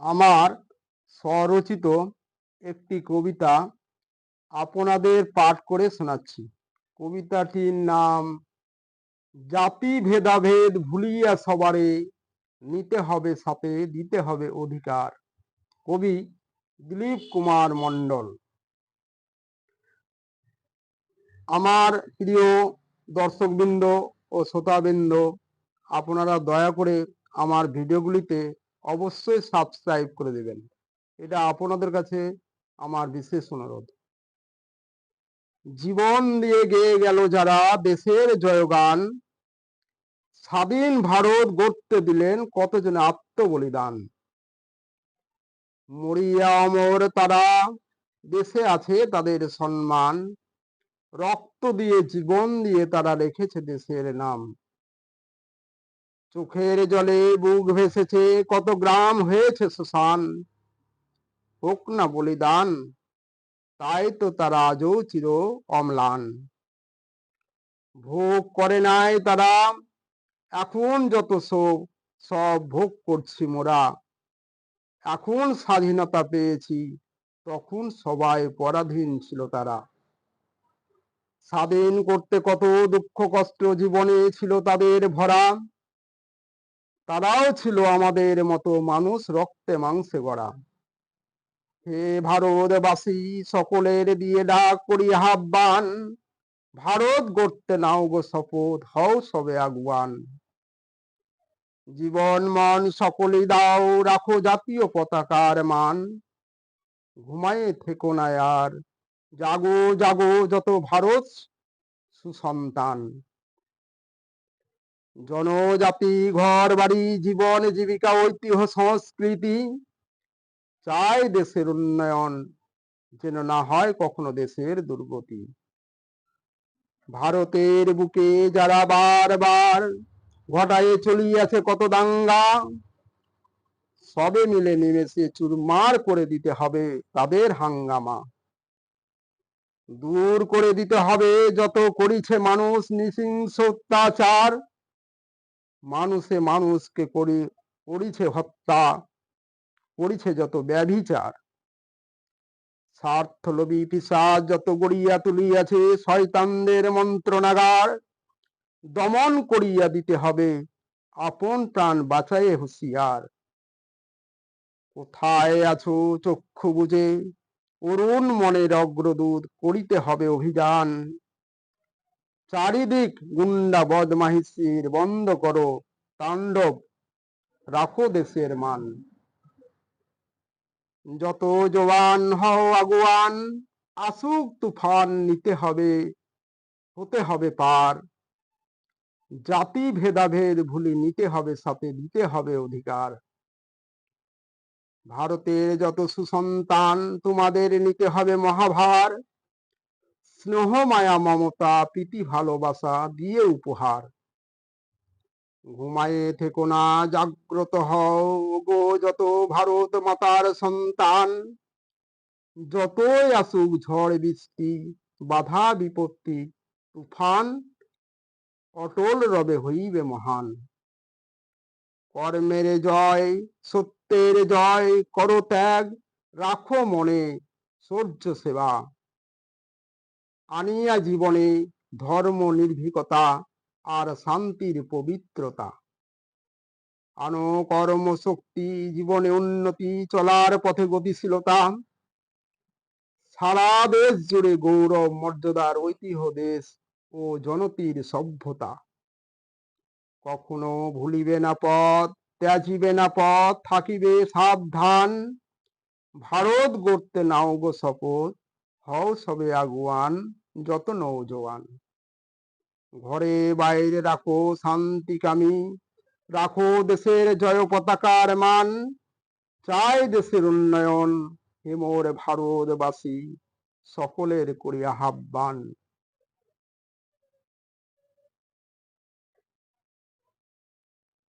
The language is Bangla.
আমার স্বরচিত একটি কবিতা আপনাদের পাঠ করে শোনাচ্ছি। কবিতাটির নাম জাতি ভেদাভেদ ভুলিয়া সবারে, নিতে হবে সাথে দিতে হবে অধিকার। কবি দিলীপ কুমার মণ্ডল। আমার প্রিয় দর্শকবৃন্দ ও শ্রোতাবৃন্দ, আপনারা দয়া করে আমার ভিডিওগুলিতে অবশ্যই সাবস্ক্রাইব করে দেবেন। এটা আপনাদের কাছে আমার বিশেষ অনুরোধ। জীবন দিয়ে গেয়ে গেল যারা দেশের জয়গান, স্বাধীন ভারত গড়তে দিলেন কতজন আত্মবলিদান। মরিয়া অমর তারা, দেশে আছে তাদের সম্মান, রক্ত দিয়ে জীবন দিয়ে তারা রেখেছে দেশের নাম। চোখের জলে বুক ভেসেছে, কত গ্রাম হয়েছে শ্মশান, হোক না বলিদান, তাই তো তারা আজও চির অম্লান। ভোগ করে নাই তারা, এখন যত শোক সব ভোগ করছি মোরা। এখন স্বাধীনতা পেয়েছি, তখন সবাই পরাধীন ছিল তারা। স্বাধীন করতে কত দুঃখ কষ্ট জীবনে ছিল তাদের ভরা, তারাও ছিল আমাদের মতো মানুষ, রক্তে মাংসে গড়া। হে ভারতবাসী, সকলের দিয়ে ডাক করি আহ্বান, ভারত গড়তে নাও গো শপথ, হও সবে আগুয়ান। জীবন মন সকলেই দাও, রাখো জাতীয় পতাকার মান, ঘুমায়ে থেকো না আর, জাগো জাগো যত ভারত সুসন্তান। জনজাতি ঘর বাড়ি জীবন জীবিকা ঐতিহ্য সংস্কৃতি, চাই দেশের উন্নয়ন, যেন না হয় কখনো দেশের দুর্গতি। ভারতের বুকে যারা বারবার ঘটায়ে চলিয়াছে কত দাঙ্গা, সবে মিলে নিমেষে চুরমার করে দিতে হবে তাদের হাঙ্গামা। দূর করে দিতে হবে যত করিছে মানুষ নৃশংস অত্যাচার, মানুষে মানুষকে করিছে হত্যা, করিছে যত ব্যভিচার। স্বার্থলোভী পিশাচ যত গড়িয়া তুলিয়াছে শয়তানদের মন্ত্রণাগার, দমন করিয়া দিতে হবে আপন প্রাণ বাঁচায়ে হুঁশিয়ার। কোথায় আছো চক্ষু বুঝে, অরুণ মনের অগ্রদূত, করিতে হবে অভিযান। চারিদিক গুন্ডা বদমাহিসির বন্ধ করো তাণ্ডব, রাখো দেশের মান। যত জওয়ান হও আগুয়ান, আসুক তুফান নিতে হবে, হতে হবে পার। জাতি ভেদাভেদ ভুলি নিতে হবে সাথে দিতে হবে অধিকার। ভারতের যত সুসন্তান তোমাদের নিতে হবে মহাভার, স্নেহ মায়া মমতা প্রীতি ভালোবাসা দিয়ে উপহার। ঘুমায়ে থেকো না, জাগ্রত হও গো যত ভারত মাতার সন্তান। যতই আসুক ঝড় বৃষ্টি বাধা বিপত্তি তুফান, অটল রবে হইবে মহান। কর্মের জয় সত্যের জয় করো ত্যাগ, রাখো মনে সূর্য সেবা। আনিয়া জীবনে ধর্ম নির্ভীকতা আর শান্তির পবিত্রতা। আনো কর্মশক্তি জীবনে উন্নতি, চলার পথে গতিশীলতা। সারা দেশ জুড়ে গৌরব মর্যাদার ঐতিহ্য দেশ ও জনতির সভ্যতা। কখনো ভুলিবে না পথ, ত্যাজিবে না পথ, থাকিবে সাবধান। ভারত গড়তে নাও গো শপথ, হও সবে আগুয়ান যত নৌজওয়ান। ঘরে বাইরে রাখো শান্তিকামী, রাখো দেশের জয় পতাকার মান। চাই দেশের উন্নয়ন, হে মোর ভারতবাসী, সকলের করি আহ্বান।